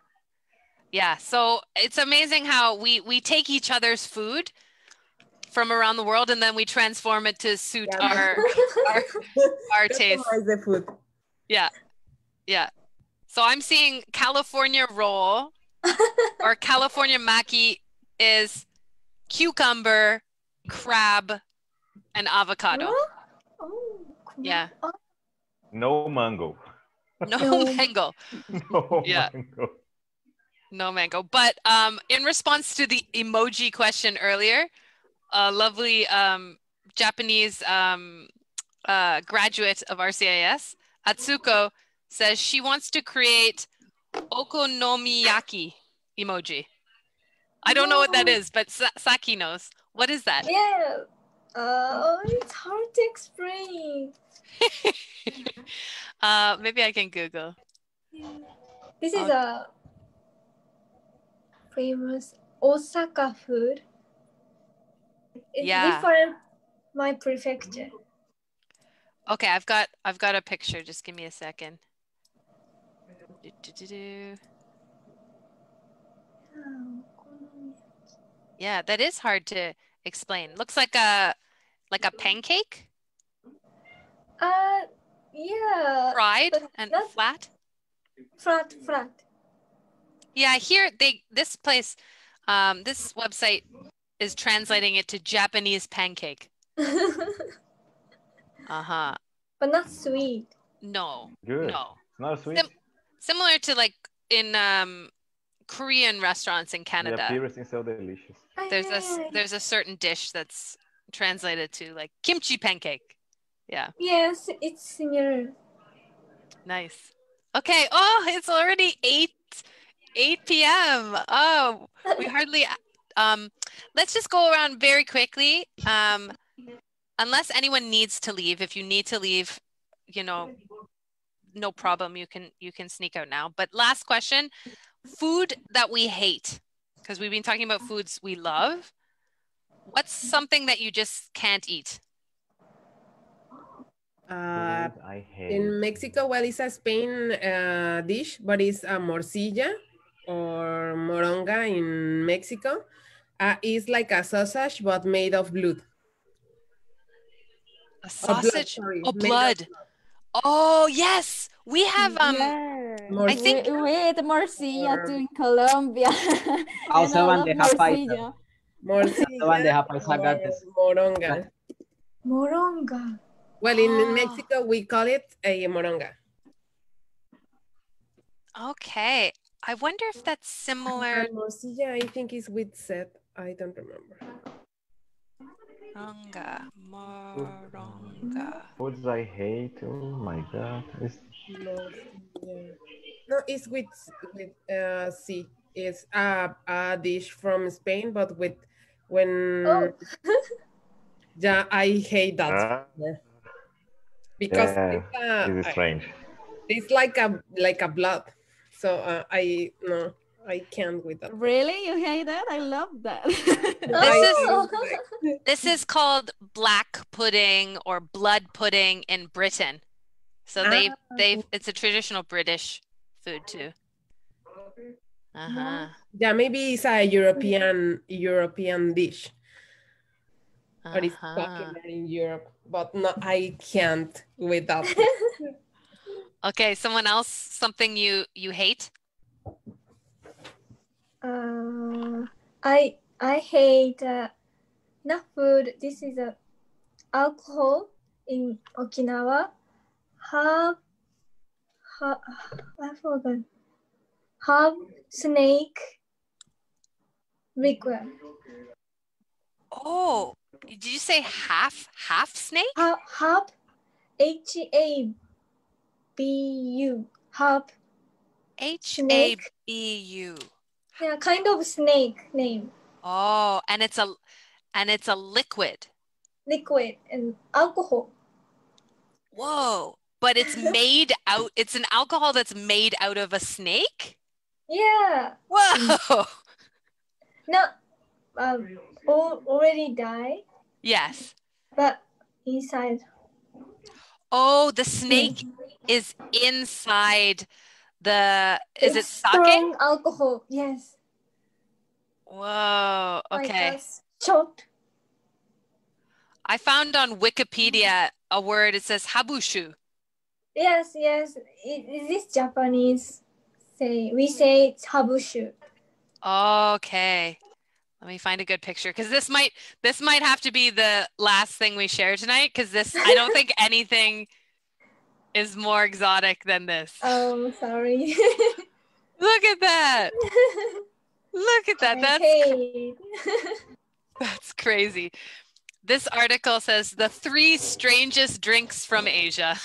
Yeah. So it's amazing how we take each other's food from around the world and then we transform it to suit Yeah, our taste. customize the food. Yeah. Yeah. So I'm seeing California roll or California maki is cucumber, crab, and avocado. Oh, Yeah. No mango. No No. mango. No Yeah. mango. No mango. But in response to the emoji question earlier, a lovely Japanese graduate of RCIIS, Atsuko, says she wants to create okonomiyaki emoji. I don't know what that is, but Saki knows. What is that? Yeah. It's hard to explain. Maybe I can Google. This is a famous Osaka food. It's different my prefecture. Okay, I've got a picture. Just give me a second. Yeah, that is hard to explain. Looks like a pancake. Yeah. Fried and flat. Flat. Yeah, here this website is translating it to Japanese pancake. Uh-huh. But not sweet. No. Good. No. It's not sweet. Similar to like in Korean restaurants in Canada. The appearance is so delicious. There's a certain dish that's translated to like kimchi pancake. Yeah. Yes, it's similar. Nice. Okay. Oh, it's already 8 p.m. Oh, we hardly let's just go around very quickly. Unless anyone needs to leave, if you need to leave, no problem. You can sneak out now. But last question, food that we hate, because we've been talking about foods we love. What's something that you just can't eat? I hate. In Mexico, well, it's a Spain dish, but it's a morcilla or moronga in Mexico. It's like a sausage, but made of blood. A sausage? Blood. Oh, yes. We have I think we eat morcilla too in Colombia. Also bandeja paisa. Morcilla or Moronga. Well, in Mexico, we call it a moronga. Okay. I wonder if that's similar. And morcilla, I think, is with set. I don't remember. Moronga. Foods I hate. Oh my God. No, it's with C. It's a dish from Spain, but with when Oh. yeah, I hate that because Yeah, it's strange. it's like a blood. So I no, I can't with that. Really? You hate that? I love that. This is called black pudding or blood pudding in Britain. So it's a traditional British food too. Yeah, maybe it's a European dish. But it's popular in Europe, but no, I can't with that. Okay, someone else, something you hate? I hate not food. This is a alcohol in Okinawa. I forgot. Snake liquid. Oh, did you say half snake? Hub, HABU. Hub. HABU. Yeah, kind of snake name. Oh, and it's a liquid. Liquid and alcohol. Whoa, but it's an alcohol that's made out of a snake? Yeah. Whoa. No, already died. Yes. But inside. Oh, the snake is inside is it sake? Strong alcohol, yes. Whoa, okay. Short. I found on Wikipedia a word, it says habushu. Yes. Is this Japanese? We say it's habushu. Okay. Let me find a good picture because this might have to be the last thing we share tonight because I don't think anything is more exotic than this. Oh, sorry. Look at that. Look at that. That's crazy. This article says the 3 strangest drinks from Asia.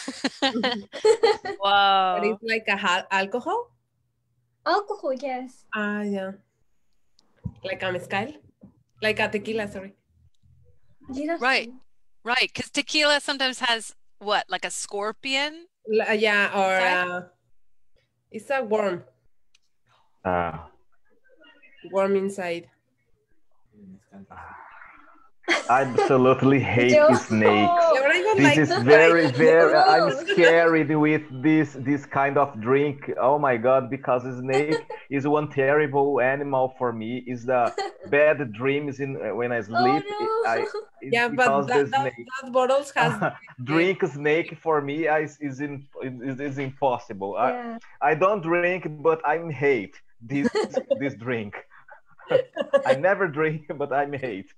Wow. But it's like alcohol? Alcohol, yes. Yeah. Like a mezcal? Like a tequila, sorry. Right, because tequila sometimes has what, like a scorpion? Yeah, or it's a worm. Worm inside. I absolutely hate snakes. This is very, I'm scared with this kind of drink. Oh my God, because snake is one terrible animal for me. Is the bad dreams when I sleep. Yeah, but that bottles has drink snake for me is impossible. Yeah. I don't drink, but I hate this drink. I never drink, but I hate.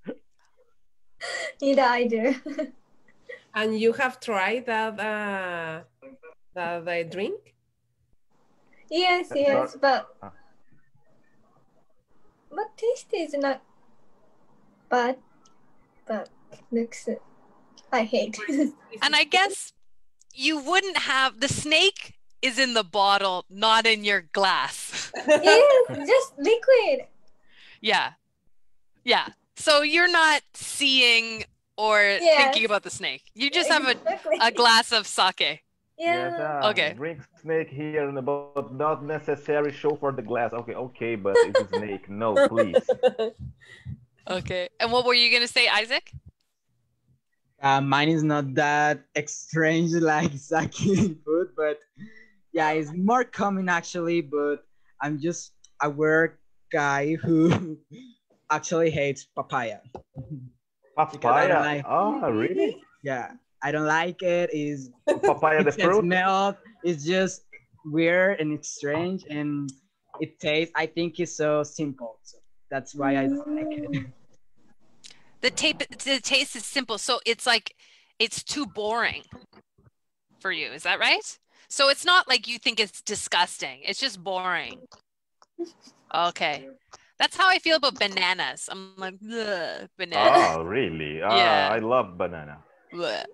Neither I do. And you have tried that drink? Yes, but taste is not bad, but looks I hate. And I guess you wouldn't have the snake is in the bottle, not in your glass. Yes, just liquid. Yeah. So you're not seeing or thinking about the snake. You just have a glass of sake. Yeah. Okay. Drink snake here, but not necessary show for the glass. Okay, but it's a snake. No, please. Okay. And what were you gonna say, Isaac? Mine is not that strange like sake food, but yeah, it's more common actually. But I'm just a weird guy who actually hates papaya. Papaya? Oh, really? Yeah, I don't like it. Is papaya the fruit? Smell is just weird and it's strange, and it tastes. I think it's so simple. So that's why I don't like it. The taste is simple, so it's like it's too boring for you. Is that right? So it's not like you think it's disgusting. It's just boring. Okay. That's how I feel about bananas. I'm like, ugh, banana. Oh, really? Yeah. I love banana. Bleh.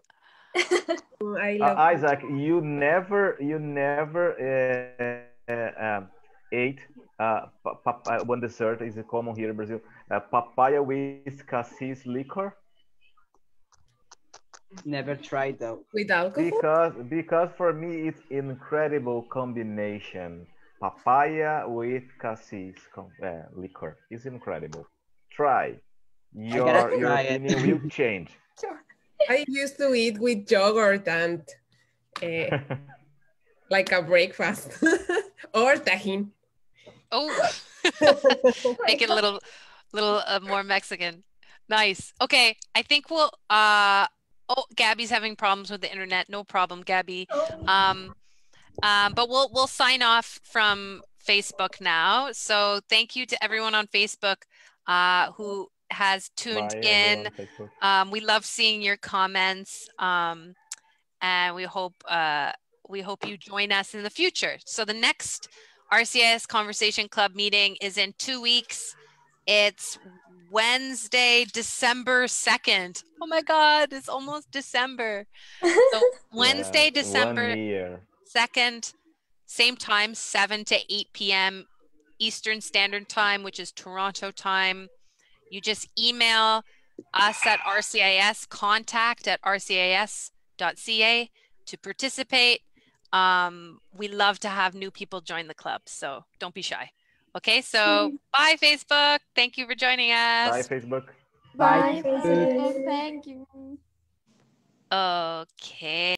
I love Isaac, you never ate one dessert is common here in Brazil. Papaya with cassis liquor. Never tried though. with alcohol. Because for me it's incredible combination. Papaya with cassis liquor is incredible. Try. I gotta Your try it. opinion will change. I used to eat with yogurt and like a breakfast or tajin. Oh, make it a little more Mexican. Nice. Okay, I think we'll oh, Gabby's having problems with the internet. No problem, Gabby. But we'll sign off from Facebook now. So thank you to everyone on Facebook who has tuned Bye in. everyone. Facebook. We love seeing your comments, and we hope you join us in the future. So the next RCIIS Conversation Club meeting is in 2 weeks. It's Wednesday, December 2nd. Oh my God, it's almost December. So Wednesday, Yeah, December 1 year. 2nd, same time, 7 to 8 p.m. Eastern Standard Time, which is Toronto time. You just email us at RCIS, contact@rcis.ca to participate. We love to have new people join the club, so don't be shy. Okay, so bye, Facebook. Thank you for joining Bye us. Facebook. Bye, Bye, Facebook. Facebook. Thank you. Okay.